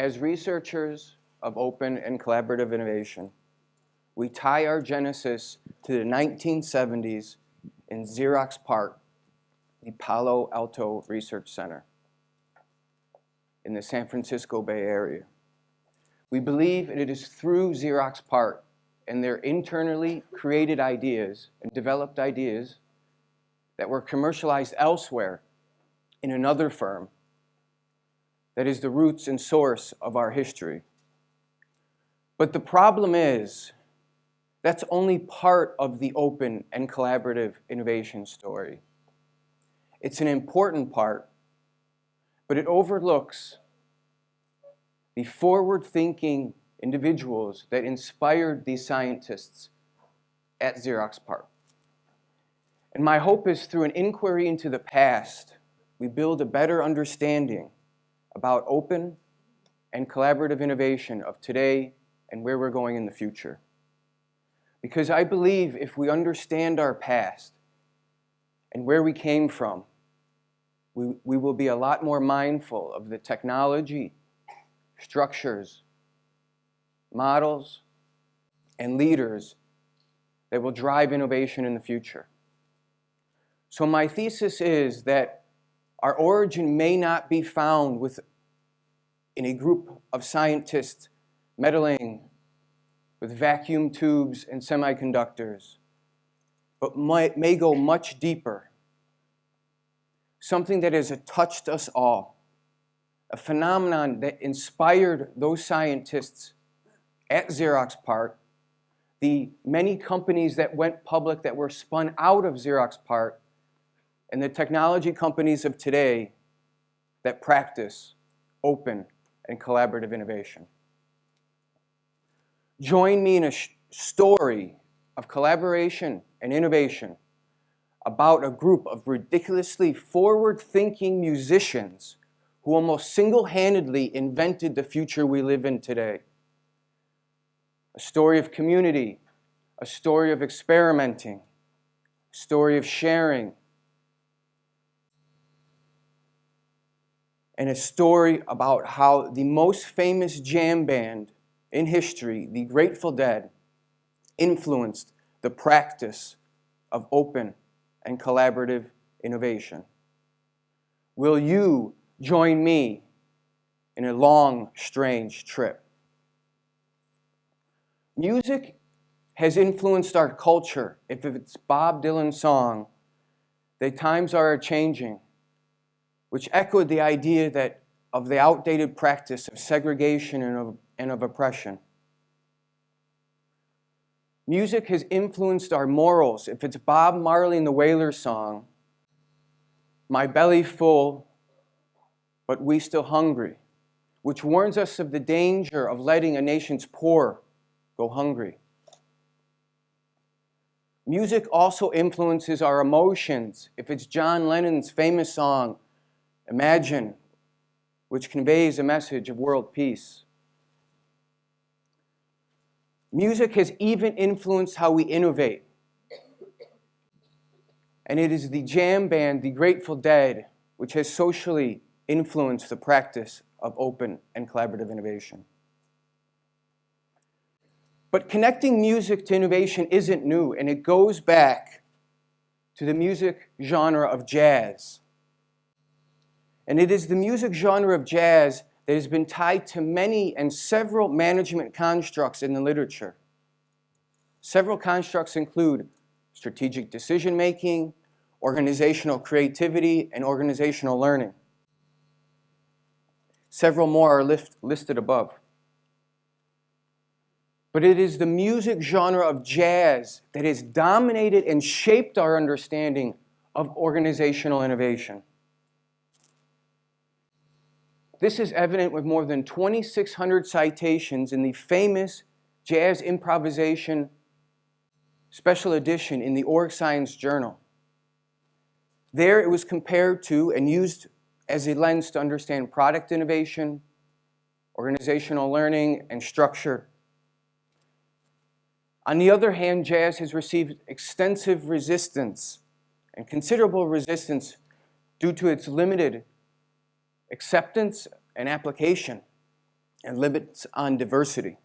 As researchers of open and collaborative innovation, we tie our genesis to the 1970s in Xerox PARC, the Palo Alto Research Center in the San Francisco Bay Area. We believe it is through Xerox PARC and their internally created ideas and developed ideas that were commercialized elsewhere in another firm that is the roots and source of our history. But the problem is, that's only part of the open and collaborative innovation story. It's an important part, but it overlooks the forward-thinking individuals that inspired these scientists at Xerox PARC. And my hope is through an inquiry into the past, we build a better understanding about open and collaborative innovation of today and where we're going in the future. Because I believe if we understand our past and where we came from, we will be a lot more mindful of the technology, structures, models, and leaders that will drive innovation in the future. So my thesis is that our origin may not be found in a group of scientists meddling with vacuum tubes and semiconductors, but may go much deeper. Something that has touched us all, a phenomenon that inspired those scientists at Xerox PARC, the many companies that went public that were spun out of Xerox PARC, and the technology companies of today that practice open and collaborative innovation. Join me in a story of collaboration and innovation about a group of ridiculously forward-thinking musicians who almost single-handedly invented the future we live in today. A story of community, a story of experimenting, a story of sharing, and a story about how the most famous jam band in history, the Grateful Dead, influenced the practice of open and collaborative innovation. Will you join me in a long, strange trip? Music has influenced our culture. If it's Bob Dylan's song, "The times are changing," which echoed the idea of the outdated practice of segregation and of oppression. Music has influenced our morals. If it's Bob Marley and the Wailers song, "My belly full, but we still hungry," which warns us of the danger of letting a nation's poor go hungry. Music also influences our emotions. If it's John Lennon's famous song, "Imagine," which conveys a message of world peace. Music has even influenced how we innovate. And it is the jam band, the Grateful Dead, which has socially influenced the practice of open and collaborative innovation. But connecting music to innovation isn't new, and it goes back to the music genre of jazz. And it is the music genre of jazz that has been tied to many and several management constructs in the literature. Several constructs include strategic decision-making, organizational creativity, and organizational learning. Several more are listed above. But it is the music genre of jazz that has dominated and shaped our understanding of organizational innovation. This is evident with more than 2,600 citations in the famous Jazz Improvisation Special Edition in the Org Science Journal. There it was compared to and used as a lens to understand product innovation, organizational learning, and structure. On the other hand, jazz has received extensive resistance and considerable resistance due to its limited acceptance and application. and limits on diversity.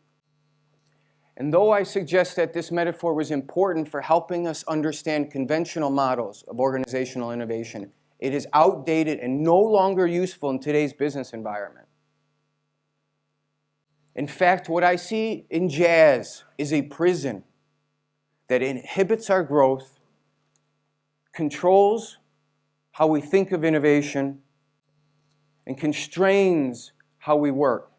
And though I suggest that this metaphor was important for helping us understand conventional models of organizational innovation, it is outdated and no longer useful in today's business environment. In fact, what I see in jazz is a prison that inhibits our growth, controls how we think of innovation, and constrains how we work.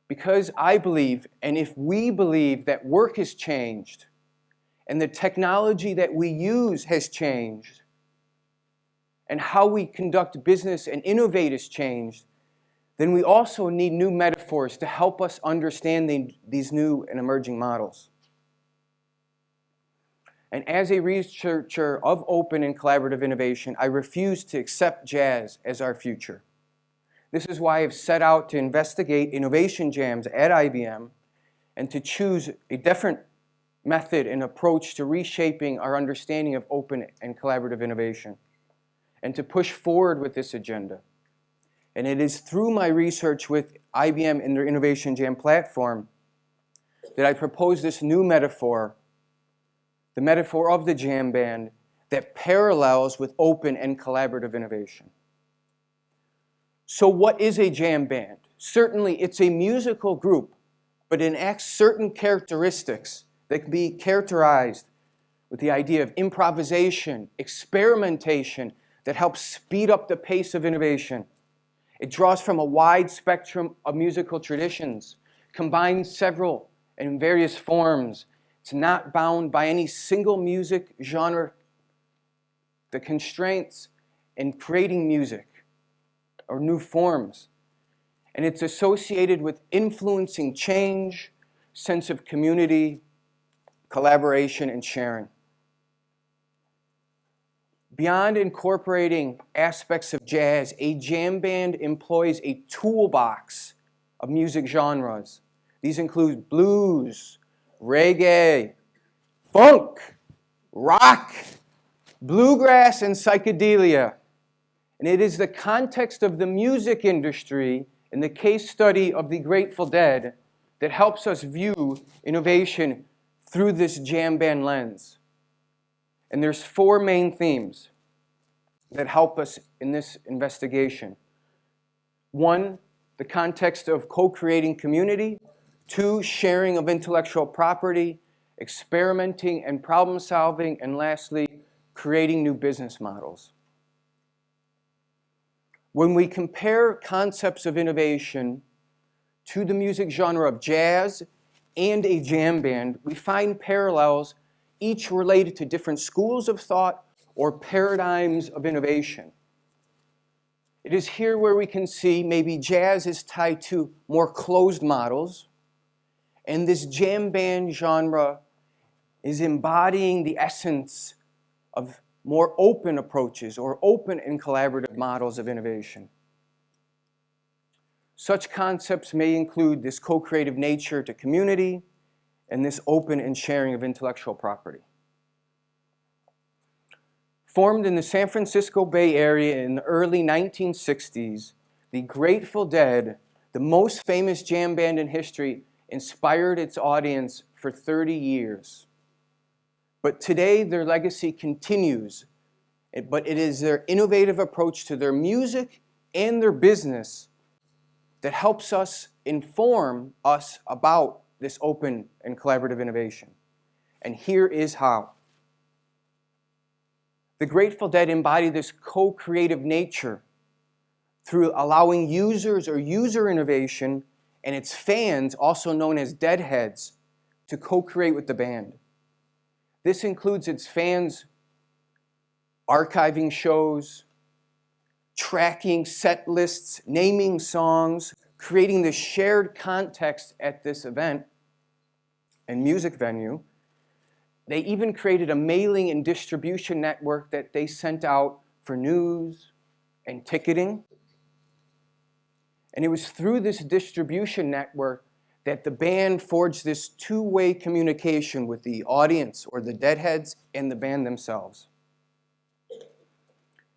Because I believe, and if we believe, that work has changed, and the technology that we use has changed, and how we conduct business and innovate has changed, then we also need new metaphors to help us understand these new and emerging models. And as a researcher of open and collaborative innovation, I refuse to accept jazz as our future. This is why I've set out to investigate innovation jams at IBM and to choose a different method and approach to reshaping our understanding of open and collaborative innovation, and to push forward with this agenda. And it is through my research with IBM and their Innovation Jam platform that I propose this new metaphor, the metaphor of the Jamband, that parallels with open and collaborative innovation. So what is a jam band? Certainly it's a musical group, but it enacts certain characteristics that can be characterized with the idea of improvisation, experimentation, that helps speed up the pace of innovation. It draws from a wide spectrum of musical traditions, combines several and various forms. It's not bound by any single music genre. The constraints in creating music or new forms. And it's associated with influencing change, sense of community, collaboration, and sharing. Beyond incorporating aspects of jazz, a jam band employs a toolbox of music genres. These include blues, reggae, funk, rock, bluegrass, and psychedelia. And it is the context of the music industry and the case study of the Grateful Dead that helps us view innovation through this jam band lens. And there's four main themes that help us in this investigation. One, the context of co-creating community. Two, sharing of intellectual property, experimenting and problem solving. And lastly, creating new business models. When we compare concepts of innovation to the music genre of jazz and a jam band, we find parallels, each related to different schools of thought or paradigms of innovation. It is here where we can see maybe jazz is tied to more closed models, and this jam band genre is embodying the essence of more open approaches or open and collaborative models of innovation. Such concepts may include this co-creative nature to community and this open and sharing of intellectual property. Formed in the San Francisco Bay Area in the early 1960s, the Grateful Dead, the most famous jam band in history, inspired its audience for 30 years. But today, their legacy continues, but it is their innovative approach to their music and their business that helps us inform us about this open and collaborative innovation. And here is how. The Grateful Dead embody this co-creative nature through allowing users or user innovation and its fans, also known as deadheads, to co-create with the band. This includes its fans archiving shows, tracking set lists, naming songs, creating the shared context at this event and music venue. They even created a mailing and distribution network that they sent out for news and ticketing. And it was through this distribution network that the band forged this two-way communication with the audience or the deadheads and the band themselves.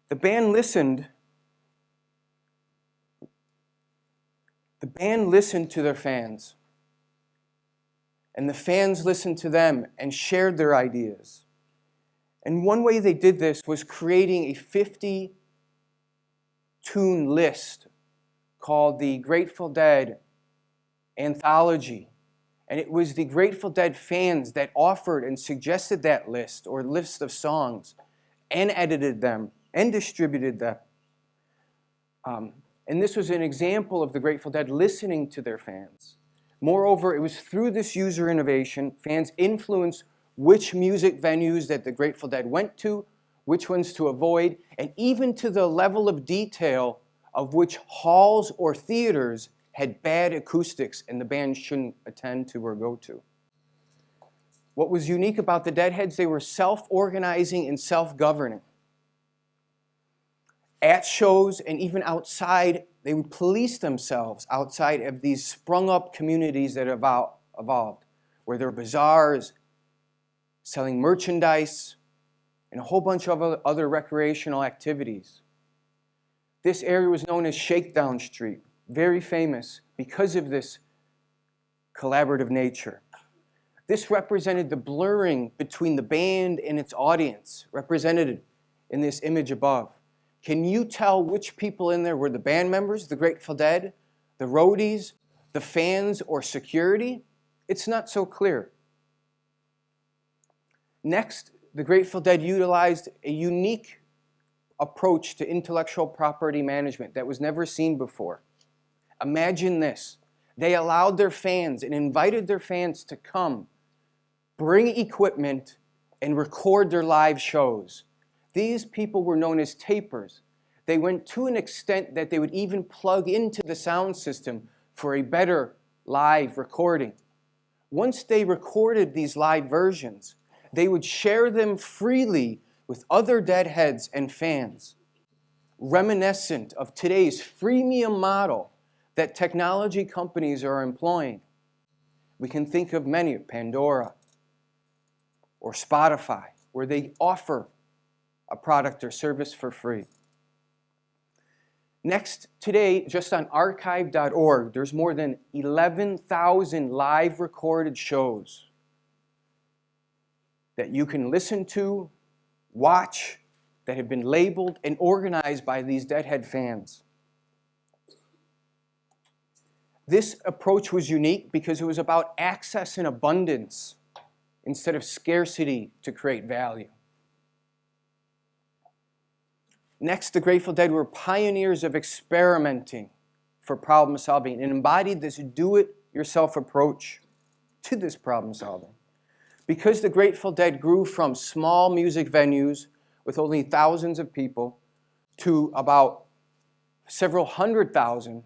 The band listened band listened to their fans, and the fans listened to them and shared their ideas. And one way they did this was creating a 50-tune list called the Grateful Dead Anthology. And it was the Grateful Dead fans that offered and suggested that list or list of songs and edited them and distributed them. And this was an example of the Grateful Dead listening to their fans. Moreover, it was through this user innovation, fans influenced which music venues that the Grateful Dead went to, which ones to avoid, and even to the level of detail of which halls or theaters had bad acoustics and the band shouldn't attend to or go to. What was unique about the Deadheads, they were self-organizing and self-governing. At shows and even outside, they would police themselves outside of these sprung-up communities that evolved, where there were bazaars, selling merchandise, and a whole bunch of other recreational activities. This area was known as Shakedown Street, very famous because of this collaborative nature. This represented the blurring between the band and its audience, represented in this image above. Can you tell which people in there were the band members, the Grateful Dead, the roadies, the fans, or security? It's not so clear. Next, the Grateful Dead utilized a unique approach to intellectual property management that was never seen before. Imagine this. They allowed their fans and invited their fans to come, bring equipment, and record their live shows. These people were known as tapers. They went to an extent that they would even plug into the sound system for a better live recording. Once they recorded these live versions, they would share them freely with other Deadheads and fans, reminiscent of today's freemium model that technology companies are employing. We can think of many, Pandora or Spotify, where they offer a product or service for free. Next, today, just on archive.org, there's more than 11,000 live recorded shows that you can listen to, watch, that have been labeled and organized by these Deadhead fans. This approach was unique because it was about access and abundance instead of scarcity to create value. Next, the Grateful Dead were pioneers of experimenting for problem solving and embodied this do-it-yourself approach to this problem solving. Because the Grateful Dead grew from small music venues with only thousands of people to about several hundred thousand,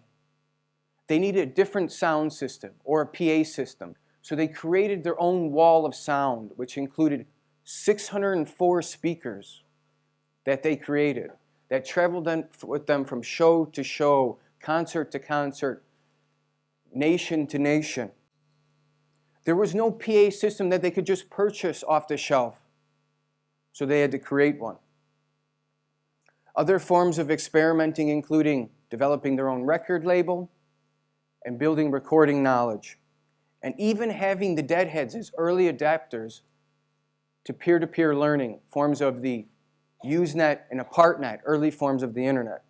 they needed a different sound system or a PA system. So they created their own wall of sound, which included 604 speakers that they created, that traveled with them from show to show, concert to concert, nation to nation. There was no PA system that they could just purchase off the shelf, so they had to create one. Other forms of experimenting including developing their own record label and building recording knowledge, and even having the Deadheads as early adapters to peer-to-peer learning, forms of the Usenet and ApartNet, early forms of the internet.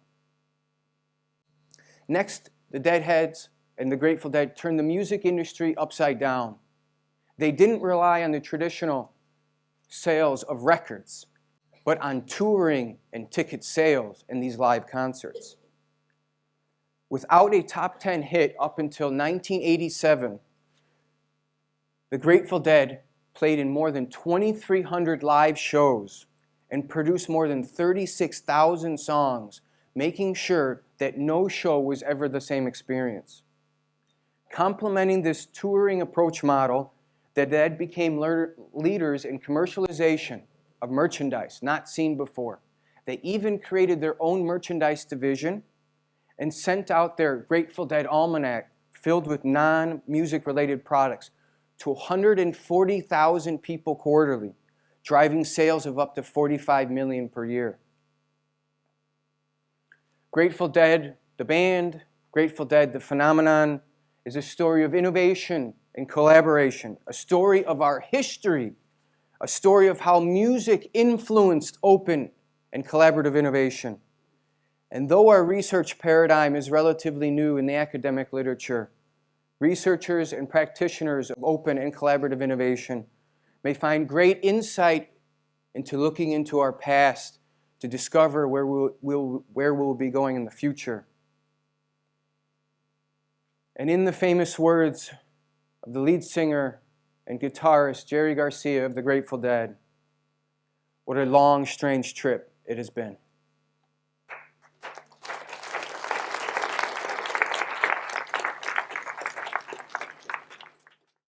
Next, the Deadheads and the Grateful Dead turned the music industry upside down. They didn't rely on the traditional sales of records, but on touring and ticket sales in these live concerts. Without a top 10 hit up until 1987, the Grateful Dead played in more than 2,300 live shows and produced more than 36,000 songs, making sure that no show was ever the same experience. Complementing this touring approach model, the Dead became leaders in commercialization of merchandise not seen before. They even created their own merchandise division and sent out their Grateful Dead Almanac filled with non-music related products to 140,000 people quarterly, driving sales of up to 45 million per year. Grateful Dead, the band, Grateful Dead, the phenomenon, is a story of innovation and collaboration, a story of our history, a story of how music influenced open and collaborative innovation. And though our research paradigm is relatively new in the academic literature, researchers and practitioners of open and collaborative innovation may find great insight into looking into our past to discover where we'll be going in the future. And in the famous words of the lead singer and guitarist Jerry Garcia of the Grateful Dead, what a long, strange trip it has been.